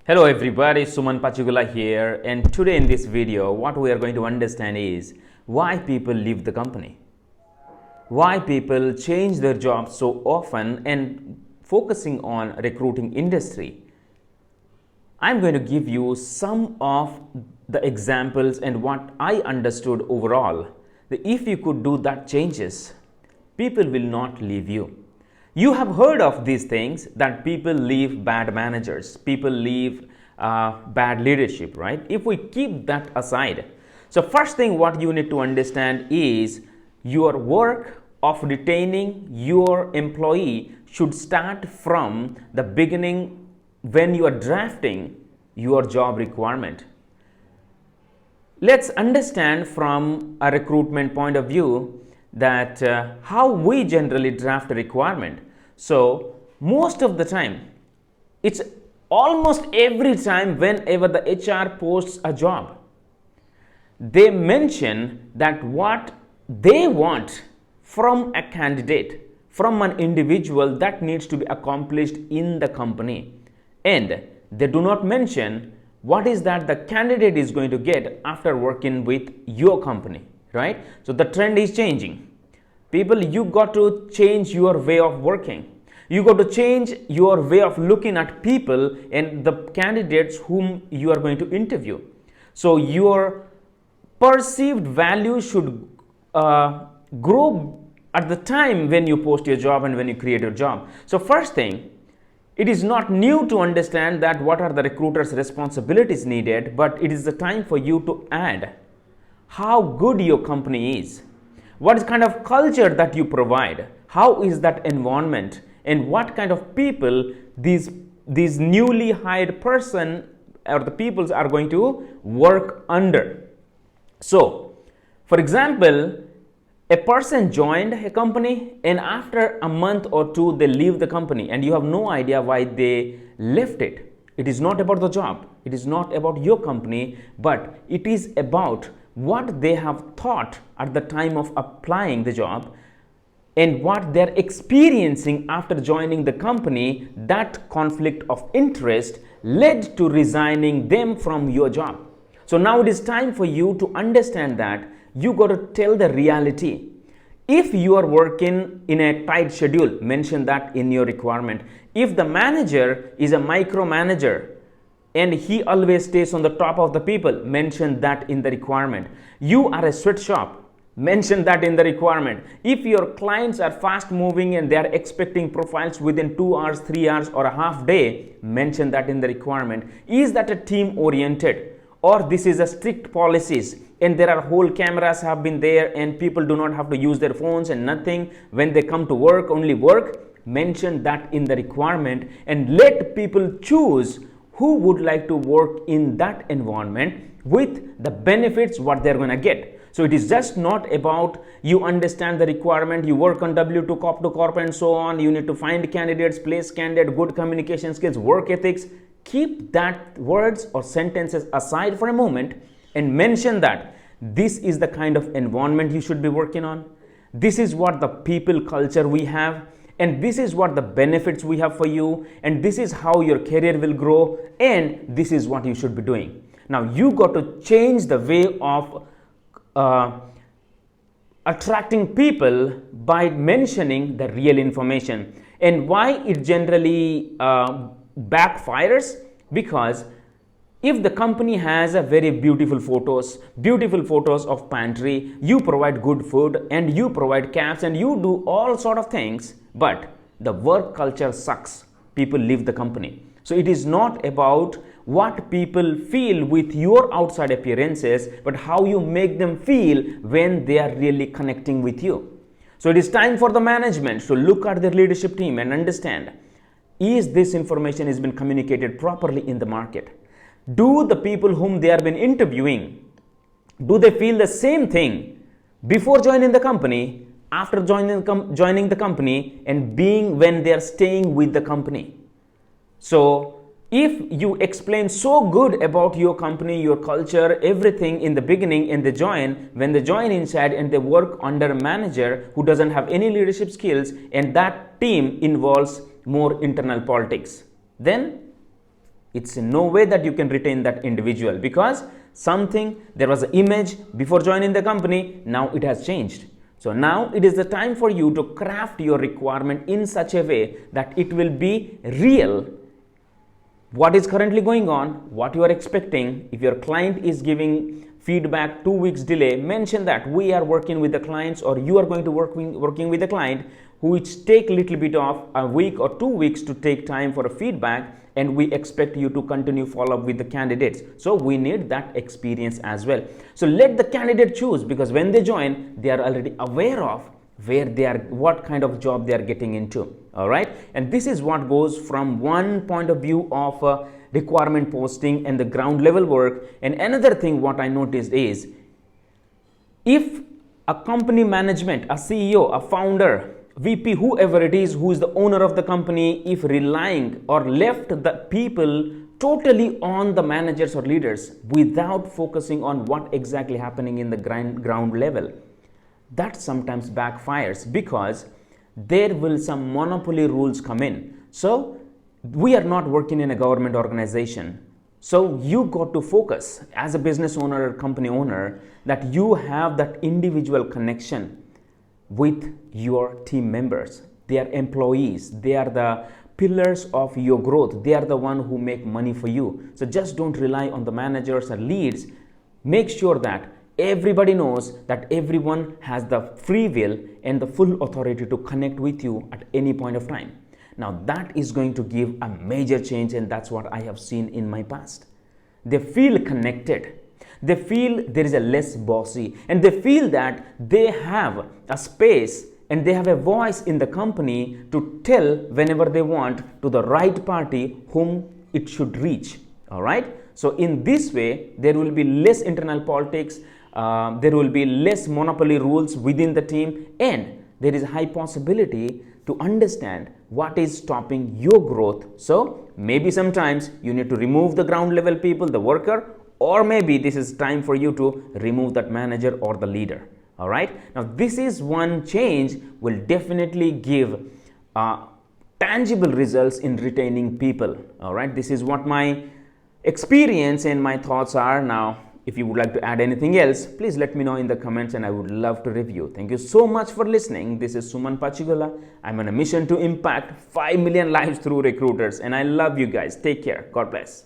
Hello everybody, Suman Pachugula here, and today in this video what we are going to understand is why people leave the company. Why people change their jobs so often and focusing on recruiting industry. I'm going to give you some of the examples and what I understood overall. If you could do that changes, people will not leave you. You have heard of these things that people leave bad managers, people leave bad leadership, right? If we keep that aside, so first thing what you need to understand is your work of retaining your employee should start from the beginning when you are drafting your job requirement. Let's understand from a recruitment point of view that how we generally draft a requirement. So most of the time, it's almost every time whenever the HR posts a job, they mention that what they want from a candidate, from an individual that needs to be accomplished in the company, and they do not mention what is that the candidate is going to get after working with your company, right? So the trend is changing. People, you got to change your way of working. You got to change your way of looking at people and the candidates whom you are going to interview. So your perceived value should grow at the time when you post your job and when you create your job. So first thing, it is not new to understand that what are the recruiter's responsibilities needed, but it is the time for you to add how good your company is, what is kind of culture that you provide, how is that environment, and what kind of people these newly hired person or the peoples are going to work under. So, for example, a person joined a company and after a month or two they leave the company and you have no idea why they left it. It is not about the job, it is not about your company, but it is about what they have thought at the time of applying the job and what they're experiencing after joining the company. That conflict of interest led to resigning them from your job. So now it is time for you to understand that you got to tell the reality. If you are working in a tight schedule, mention that in your requirement. If the manager is a micromanager and he always stays on the top of the people, mention that in the requirement. You are a sweatshop, mention that in the requirement. If your clients are fast moving and they are expecting profiles within 2 hours, 3 hours or a half day, mention that in the requirement. Is that a team oriented or this is a strict policies and there are whole cameras have been there and people do not have to use their phones and nothing, when they come to work only work, mention that in the requirement and let people choose who would like to work in that environment with the benefits what they're going to get. So it is just not about you understand the requirement, you work on W2, Corp to Corp and so on, you need to find candidates, place candidate, good communication skills, work ethics. Keep that words or sentences aside for a moment and mention that this is the kind of environment you should be working on. This is what the people culture we have, and this is what the benefits we have for you, and this is how your career will grow, and this is what you should be doing. Now you got to change the way of attracting people by mentioning the real information. And why it generally backfires? Because if the company has a very beautiful photos of pantry, you provide good food and you provide cabs and you do all sort of things, but the work culture sucks, people leave the company. So it is not about what people feel with your outside appearances, but how you make them feel when they are really connecting with you. So it is time for the management to look at their leadership team and understand, is this information has been communicated properly in the market? Do the people whom they have been interviewing, do they feel the same thing before joining the company, after joining the company, and being when they are staying with the company? So if you explain so good about your company, your culture, everything in the beginning and they join, when they join inside and they work under a manager who doesn't have any leadership skills and that team involves more internal politics, then It's no way that you can retain that individual, because there was an image before joining the company, now it has changed. So now it is the time for you to craft your requirement in such a way that it will be real. What is currently going on, what you are expecting. If your client is giving feedback 2 weeks delay, mention that we are working with the clients, or you are going to working with the client, which take a little bit of a week or 2 weeks to take time for a feedback, and we expect you to continue follow up with the candidates. So we need that experience as well. So let the candidate choose, because when they join, they are already aware of what kind of job they are getting into. All right, and this is what goes from one point of view of requirement posting and the ground level work. And another thing what I noticed is, if a company management, a CEO, a founder, VP, whoever it is, who is the owner of the company, if relying or left the people totally on the managers or leaders without focusing on what exactly happening in the ground level, that sometimes backfires, because there will some monopoly rules come in. So we are not working in a government organization. So you got to focus as a business owner or company owner that you have that individual connection with your team members. They are employees. They are the pillars of your growth. They are the one who make money for you. So just don't rely on the managers or leads. Make sure that everybody knows that everyone has the free will and the full authority to connect with you at any point of time. Now that is going to give a major change, and that's what I have seen in my past. They feel connected. They feel there is a less bossy, and they feel that they have a space and they have a voice in the company to tell whenever they want to the right party whom it should reach. All right. So in this way, there will be less internal politics. There will be less monopoly rules within the team, and there is a high possibility to understand what is stopping your growth. So maybe sometimes you need to remove the ground level people, the worker, or maybe this is time for you to remove that manager or the leader. All right. Now this is one change will definitely give tangible results in retaining people. All right. This is what my experience and my thoughts are. Now if you would like to add anything else, please let me know in the comments, and I would love to review. Thank you so much for listening. This is Suman Pachigula. I'm on a mission to impact 5 million lives through recruiters, and I love you guys. Take care. God bless.